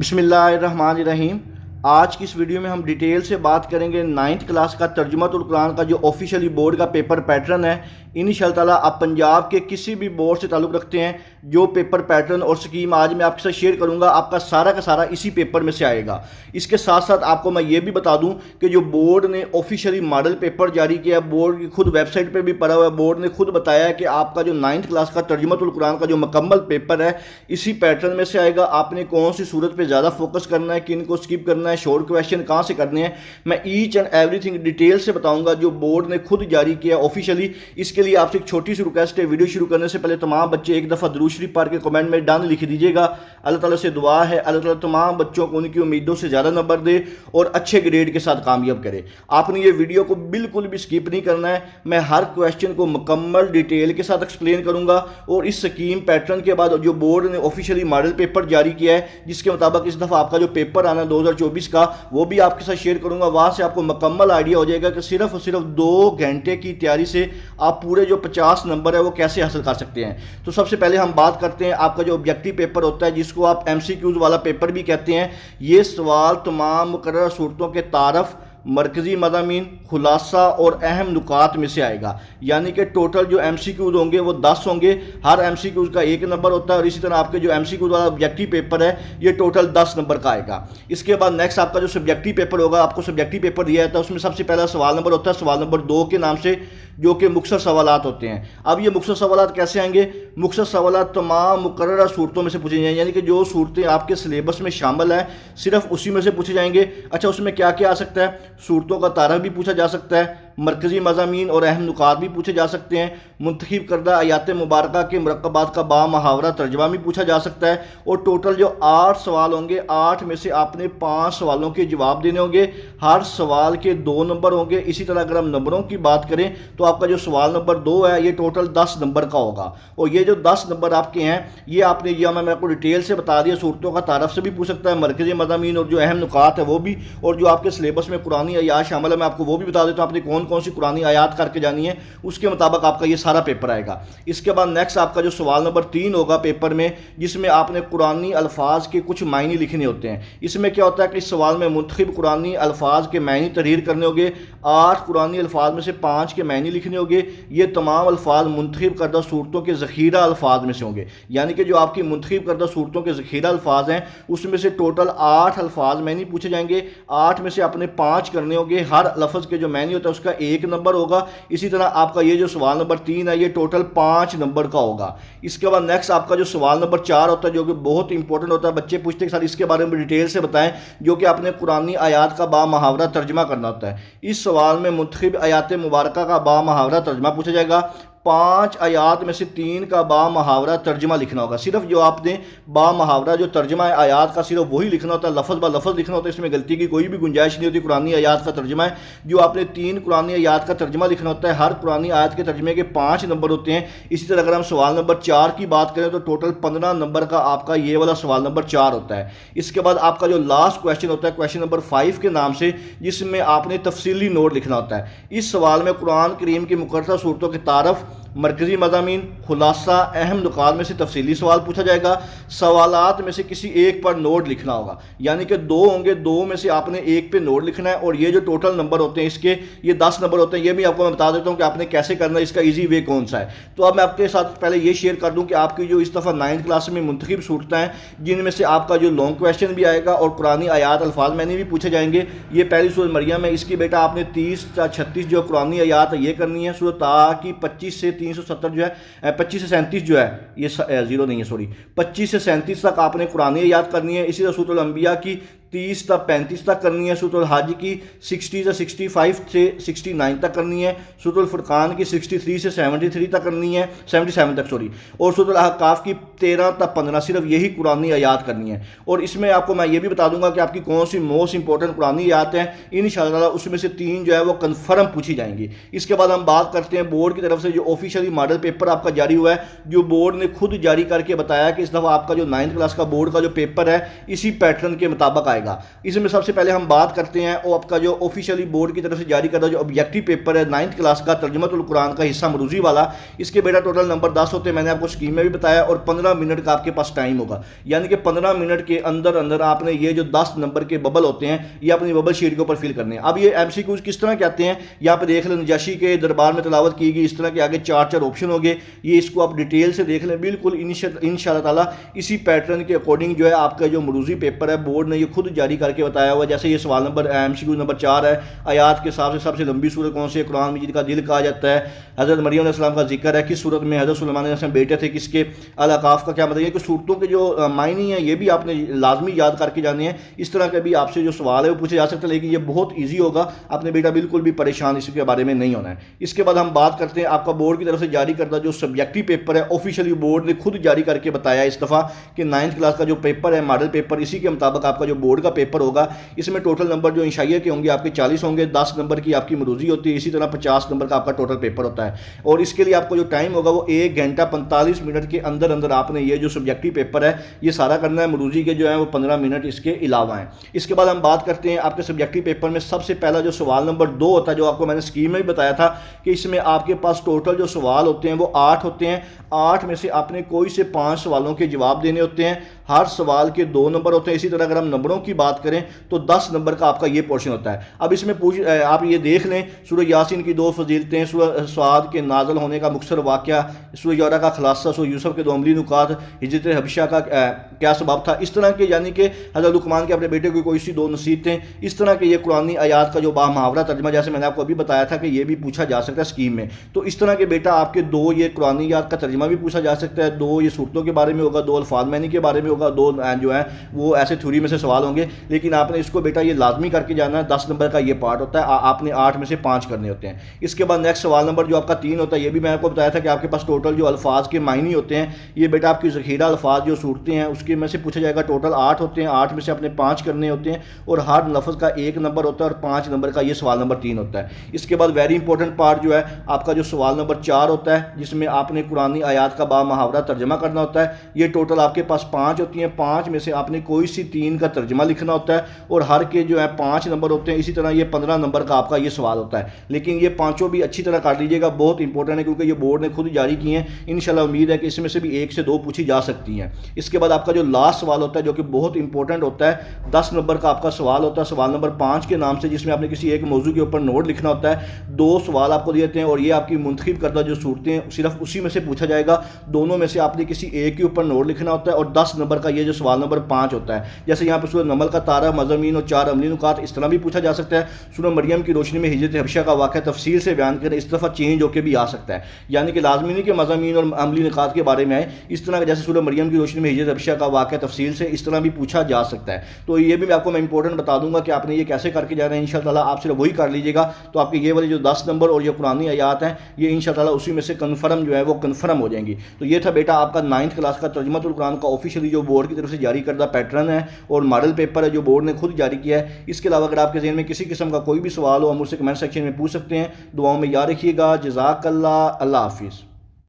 बिस्मिल्लाहिर्रहमानिर्रहीम। आज की इस वीडियो में हम डिटेल से बात करेंगे 9th क्लास का तर्जुमतुल कुरान का जो ऑफिशियली बोर्ड का पेपर पैटर्न है। इंशाअल्लाह ताला आप पंजाब के किसी भी बोर्ड से ताल्लुक़ रखते हैं, जो पेपर पैटर्न और स्कीम आज मैं आपके साथ शेयर करूंगा आपका सारा का सारा इसी पेपर में से आएगा। इसके साथ साथ आपको मैं ये भी बता दूं कि जो बोर्ड ने ऑफिशियली मॉडल पेपर जारी किया, बोर्ड की खुद वेबसाइट पर भी पड़ा हुआ है, बोर्ड ने खुद बताया है कि आपका जो 9th क्लास का तर्जुमतुल कुरान का जो मुकम्मल पेपर है इसी पैटर्न में से आएगा। आपने कौन सी सूरत पर ज़्यादा फोकस करना है, किन को स्किप करना है, शॉर्ट क्वेश्चन कहाँ से करने हैं, मैं ईच एंड एवरीथिंग डिटेल से बताऊंगा जो बोर्ड ने खुद जारी किया ऑफिशियली। इसके लिए आपसे एक छोटी सी रिक्वेस्ट है, वीडियो शुरू करने से पहले तमाम बच्चे एक दफ़ा दुरूद शरीफ पढ़ के कमेंट में डन लिख दीजिएगा। अल्लाह ताला से दुआ है अल्लाह ताला तमाम बच्चों को उनकी उम्मीदों से ज़्यादा नंबर दे और अच्छे ग्रेड के साथ कामयाब करे। आपने ये वीडियो को बिल्कुल भी स्किप नहीं करना है, मैं हर क्वेश्चन को मुकम्मल डिटेल के साथ एक्सप्लेन करूँगा। और इस स्कीम पैटर्न के बाद जो बोर्ड ने ऑफिशियली मॉडल पेपर जारी किया है जिसके मुताबिक इस दफ़ा आपका जो पेपर आना है 2024 का वो भी आपके साथ शेयर करूँगा। वहाँ से आपको मुकम्मल आइडिया हो जाएगा कि सिर्फ और सिर्फ 2 घंटे की तैयारी से आप पूरे जो 50 नंबर है वो कैसे हासिल कर सकते हैं। तो सबसे पहले हम बात करते हैं आपका जो ऑब्जेक्टिव पेपर होता है जिसको आप MCQs वाला पेपर भी कहते हैं। ये सवाल तमाम मुकर्रर सूरतों के तारफ़, मरकज़ी मज़ामीन, खुलासा और अहम नुकात में से आएगा। यानी कि टोटल जो MCQs होंगे वो 10 होंगे, हर MCQs का 1 नंबर होता है। और इसी तरह आपके जो MCQs वाला ऑब्जेक्टिव पेपर है ये टोटल 10 नंबर का आएगा। इसके बाद नेक्स्ट आपका जो सब्जेक्टिव पेपर होगा, आपको सब्जेक्टिव पेपर दिया जाता है, उसमें सबसे पहला सवाल नंबर होता है सवाल नंबर 2 के नाम से, जो कि मुख्तसर सवालात होते हैं। अब ये मुख्तसर सवालात कैसे आएंगे? मुख्तसर सवालात तमाम मुकर्रर सूरतों में से पूछे जाएंगे, यानी कि जो सूरतें आपके सिलेबस में शामिल हैं सिर्फ उसी में से पूछे जाएंगे। अच्छा, उसमें क्या क्या आ सकता है? सूरतों का तारफ़ भी पूछा जा सकता है, मरकज़ी मज़ामीन और अहम नुकात भी पूछे जा सकते हैं, मुंतखब करदा आयात मुबारका के मुरक्कबात का बामुहावरा तर्जमा भी पूछा जा सकता है। और टोटल जो 8 सवाल होंगे, 8 में से आपने 5 सवालों के जवाब देने होंगे। हर सवाल के 2 नंबर होंगे। इसी तरह अगर हम नंबरों की बात करें तो आपका जो सवाल नंबर 2 है ये टोटल 10 नंबर का होगा। और ये जो 10 नंबर आपके हैं ये आपने यह मैं आपको डिटेल से बता दिया, सूरतों का तारफ़ से भी पूछ सकता है, मरकज़ी मज़ामीन और जो अहम नुकात है वो भी, और जो आपके सिलेबस में कुरानी आयात शामिल है मैं आपको वो भी बता देता हूँ आपने कौन कौन सी कुरानी आयात करके जानी है, उसके मुताबिक आपका ये सारा पेपर आएगा। इसके बाद नेक्स्ट आपका जो सवाल नंबर 3 होगा पेपर में, जिसमें आपने कुरानी अल्फाज के कुछ मायने लिखने होते हैं। इसमें क्या होता है कि इस सवाल में मुंतखब कुरानी अल्फाज के मायने तहरीर करने होंगे। 8 कुरानी अल्फाज में से 5 के मायने लिखने होंगे। ये तमाम अल्फाज मुंतखब करदा सूरतों के ज़ख़ीरा अल्फाज में से होंगे, यानी कि जो आपकी मुंतखब करदा सूरतों के ज़ख़ीरा अल्फाज हैं उसमें से टोटल 8 अल्फाज मायने पूछे जाएंगे। 8 में से आपने 5 करने होंगे। हर लफ्ज़ के जो मायने होता है उसका 1 नंबर होगा। इसी तरह आपका ये जो सवाल नंबर 3 है ये टोटल 5 नंबर का होगा। इसके बाद नेक्स्ट आपका जो सवाल नंबर 4 होता है जो कि बहुत इंपॉर्टेंट होता है, बच्चे पूछते हैं सर इसके बारे में डिटेल से बताएं, जो कि आपने कुरानी आयात का बामुहावरा तर्जमा करना होता है। इस सवाल में मुंतखब आयात मुबारका का बामुहावरा तर्जमा पूछा जाएगा। 5 आयात में से 3 का बामुहावरा तर्जमा लिखना होगा। सिर्फ जो आपने बामुहावरा जो तर्जमा है आयात का सिर्फ वही लिखना होता है, लफ्ज़ ब लफ्ज़ लिखना होता है, इसमें गलती की कोई भी गुंजाइश नहीं होती। कुरानी आयात का तर्जमा है जो आपने 3 कुरानी आयात का तर्जमा लिखना होता है। हर कुरानी आयत के तर्जमे के 5 नंबर होते हैं। इसी तरह अगर हम सवाल नंबर 4 की बात करें तो टोटल 15 नंबर का आपका ये वाला सवाल नंबर 4 होता है। इसके बाद आपका जो लास्ट क्वेश्चन होता है क्वेश्चन नंबर 5 के नाम से, जिसमें आपने तफसीली नोट लिखना होता है। इस सवाल में कुरान करीम की मुकर्रर सूरतों के तारफ़, मरकज़ी मज़ामीन, खुलासा, अहम नुकात में से तफसीली सवाल पूछा जाएगा। सवालात में से किसी एक पर नोट लिखना होगा, यानी कि 2 होंगे, 2 में से आपने एक पे नोट लिखना है। और ये जो टोटल नंबर होते हैं इसके ये 10 नंबर होते हैं। ये भी आपको मैं बता देता हूँ कि आपने कैसे करना है, इसका ईजी वे कौन सा है। तो अब मैं आपके साथ पहले ये शेयर कर दूँ कि आपकी जो इस दफ़ा 9th क्लास में मुंतखब सूरतें हैं जिनमें से आपका जो लॉन्ग क्वेश्चन भी आएगा और कुरानी आयात अल्फाज मैंने भी पूछे जाएंगे। ये पहली सूरत मरियम है, इसकी बेटा आपने 30 या 36 जो कुरानी आयात है ये करनी है। सूरत ता की 25 से 370 जो है 25 से 37 जो है ये 0 नहीं है सॉरी 25 से 37 तक आपने कुरानी याद करनी है। इसी तरह सूरत अल-अंबिया की 30 तक 35 तक करनी है। सूरत हज की 60 से 65 से 69 तक करनी है। सूरत फुरकान की 63 से 73 तक करनी है, 77 तक सॉरी। और सूरत अहकाफ की 13 तक 15 सिर्फ यही कुरानी आयात करनी है। और इसमें आपको मैं ये भी बता दूंगा कि आपकी कौन सी मोस्ट इंपॉर्टेंट कुरानी आयात है। इंशाअल्लाह उसमें से 3 जो है वो कन्फर्म पूछी जाएंगी। इसके बाद हम बात करते हैं बोर्ड की तरफ से जो ऑफिशियली मॉडल पेपर आपका जारी हुआ है, जो बोर्ड ने खुद जारी करके बताया कि इस दफ़ा आपका जो 9th क्लास का बोर्ड का जो पेपर है इसी पैटर्न के मुताबिक आएगा। आएगा। इसमें सबसे पहले हम बात करते हैं वो आपका जो ऑफिशियली बोर्ड की तरफ से जारी करता जो ऑब्जेक्टिव पेपर है 9th क्लास का तर्जुमतुल कुरान का हिस्सा मरूजी वाला, इसके बेटा टोटल नंबर 10 होते हैं, मैंने आपको स्कीम में भी बताया, और 15 मिनट का आपके पास टाइम होगा, यानी कि 15 मिनट के अंदर अंदर आपने ये जो 10 नंबर के बबल होते हैं ये अपनी बबल शीट के ऊपर फिल करने हैं। अब ये एमसीक्यूज किस तरह के आते हैं, यहाँ पे देख लें, नजाशी के दरबार में तिलावत की गई, इस तरह के आगे 4 ऑप्शन हो गए, ये इसको आप डिटेल से देख लें, बिल्कुल इंशाअल्लाह ताला इसी पैटर्न के अकॉर्डिंग जो है आपका जो मरूजी पेपर है बोर्ड ने ये खुद जारी करके बताया हुआ। जैसे ये सवाल नंबर एमसीक्यू नंबर 4 है, आयात के हिसाब से सबसे लंबी सूरत कौन सी, कुरान मजीद का दिल कहा जाता है, हज़रत मरियम अलैहिस्सलाम का जिक्र है, किस सूरत में हज़रत सुलेमान अलैहिस्सलाम बेटे थे किसके, अल अकाफ का क्या मतलब है कि सूरतों के जो मायने हैं ये भी आपने लाजमी याद करके जाने हैं। इस तरह के भी आपसे जो सवाल है वो पूछे जा सकते हैं, लेकिन ये बहुत ईजी होगा, अपने बेटा बिल्कुल भी परेशान इसके बारे में नहीं होना है। इसके बाद हम बात करते हैं आपका बोर्ड की तरफ से जारी करता जो सब्जेक्टिव पेपर है, ऑफिशियली बोर्ड ने खुद जारी करके बताया इस दफ़ा कि 9th क्लास का जो पेपर है मॉडल पेपर, इसी के मुताबिक आपका जो बोर्ड का पेपर होगा इसमें टोटल नंबर जो इंशाइया के होंगे आपके 40 होंगे, 10 नंबर की आपकी मरूजी होती है, इसी तरह 50 नंबर का आपका टोटल पेपर होता है। और इसके लिए आपको जो टाइम होगा वो 1 घंटा 45 मिनट के अंदर अंदर आपने ये जो सब्जेक्टिव पेपर है ये सारा करना है। मरूजी के जो है वो 15 मिनट इसके अलावा हैं। इसके बाद हम बात करते हैं आपके सब्जेक्टिव पेपर में सबसे पहला जो सवाल नंबर 2 होता है, जो आपको मैंने स्कीम में भी बताया था कि इसमें आपके पास टोटल जो सवाल होते हैं वो 8 होते हैं। 8 में से आपने कोई से 5 सवालों के जवाब देने होते हैं, हर सवाल के 2 नंबर होते हैं। इसी तरह अगर हम नंबरों की बात करें तो 10 नंबर का आपका ये पोर्शन होता है। अब इसमें आप ये देख लें, सूरह यासीन की 2 फजीलतें, सूरह स्वाद के नाजल होने का मुख्तसर वाक़या, सूरह यौरा का खुलासा, सूरह यूसुफ के 2 अमली नुकात, हिजरत हबशा का क्या सबब था, इस तरह के, यानी कि हज़रत लुकमान के अपने बेटे को कोई सी 2 नसीहतें, इस तरह के ये कुरानी आयात का जो बामुहावरा तर्जमा, जैसे मैंने आपको अभी बताया था कि ये भी पूछा जा सकता है स्कीम में। तो इस तरह के बेटा आपके 2 ये कुरानी आयात का तर्जमा भी पूछा जा सकता है, 2 ये सूरतों के बारे में होगा, 2 अल्फाज मैनी के बारे में होगा, 2 जो है वो ऐसे थ्योरी में से सवाल होंगे। लेकिन आपने इसको बेटा ये लाजमी करके जाना है, 10 नंबर का ये पार्ट होता है, आपने 8 में से 5 करने होते हैं। इसके बाद नेक्स्ट सवाल नंबर जो आपका 3 होता है, ये भी मैं आपको बताया था कि आपके पास टोटल जो अल्फाज के मायने होते हैं ये बेटा आपकी ज़ख़ीरा अल्फाज जो सूरतें हैं उसके में से पूछा जाएगा। टोटल 8 होते हैं, 8 में से अपने 5 करने होते हैं, और हर लफ्ज़ का 1 नंबर होता है, और 5 नंबर का ये सवाल नंबर 3 होता है। इसके बाद वेरी इंपॉर्टेंट पार्ट जो है आपका जो सवाल नंबर 4 होता है, जिसमें आपने कुरानी आयात का बामुहावरा तर्जमा करना होता है। ये टोटल आपके पास 5 होती हैं, 5 में से आपने कोई सी 3 का तर्जमा लिखना होता है, और हर के जो है 5 नंबर होते हैं। इसी तरह ये 15 नंबर का आपका ये सवाल होता है। लेकिन ये पांचों भी अच्छी तरह कर लीजिएगा, बहुत इंपॉर्टेंट है, क्योंकि ये बोर्ड ने खुद जारी किए हैं। इंशाल्लाह उम्मीद है कि इसमें से भी 1 से 2 पूछी जा सकती हैं। इसके बाद आपका जो लास्ट सवाल होता है जो कि बहुत इंपॉर्टेंट होता है, 10 नंबर का आपका सवाल होता है, सवाल नंबर 5 के नाम से, जिसमें आपने किसी एक मौजू के ऊपर नोट लिखना होता है। 2 सवाल आपको दिए जाते हैं, और ये आपकी मुंतखब करदा जो सूरतें सिर्फ उसी में से पूछा जाएगा। दोनों में से आपने किसी एक के ऊपर नोट लिखना होता है, और 10 नंबर का ये जो सवाल नंबर 5 होता है, जैसे यहाँ पर सूरह नमल का तारा, मज़ामीन और 4 अमली नुकात, इस तरह भी पूछा जा सकता है। सूरह मरियम की रोशनी में हिजरत हबशा का वाक़या तफसील से बयान करें, इस दफ़ा चेंज होकर भी आ सकता है, यानी कि लाजमी नहीं कि मज़ामीन और अमली नुकात के बारे में आए। इस तरह जैसे सूरह मरियम की रोशनी में हिजरत हबशा का वाक़या तफसील से, इस तरह भी पूछा जा सकता है। तो ये भी आपको मैं इंपॉर्टेंट बता दूंगा कि आपने ये कैसे करके जाना है। इंशाअल्लाह आप सिर्फ वही कर लीजिएगा, तो आपके ये वाले जो 10 नंबर और ये कुरानी आयात हैं ये इंशाअल्लाह उसी में से कन्फर्म जो है वो कन्फर्म हो जाएंगी। तो ये था बेटा आपका 9th क्लास का तर्जुमतुल कुरान का ऑफिशियली जो बोर्ड की तरफ से जारी करदा पैटर्न है और मॉडल पेपर है जो बोर्ड ने खुद जारी किया है। इसके अलावा अगर आपके ज़हन में किसी किस्म का कोई भी सवाल हो, हम मुझसे कमेंट सेक्शन में पूछ सकते हैं। दुआओं में याद रखिएगा। जज़ाकल्लाह। अल्लाह हाफिज़।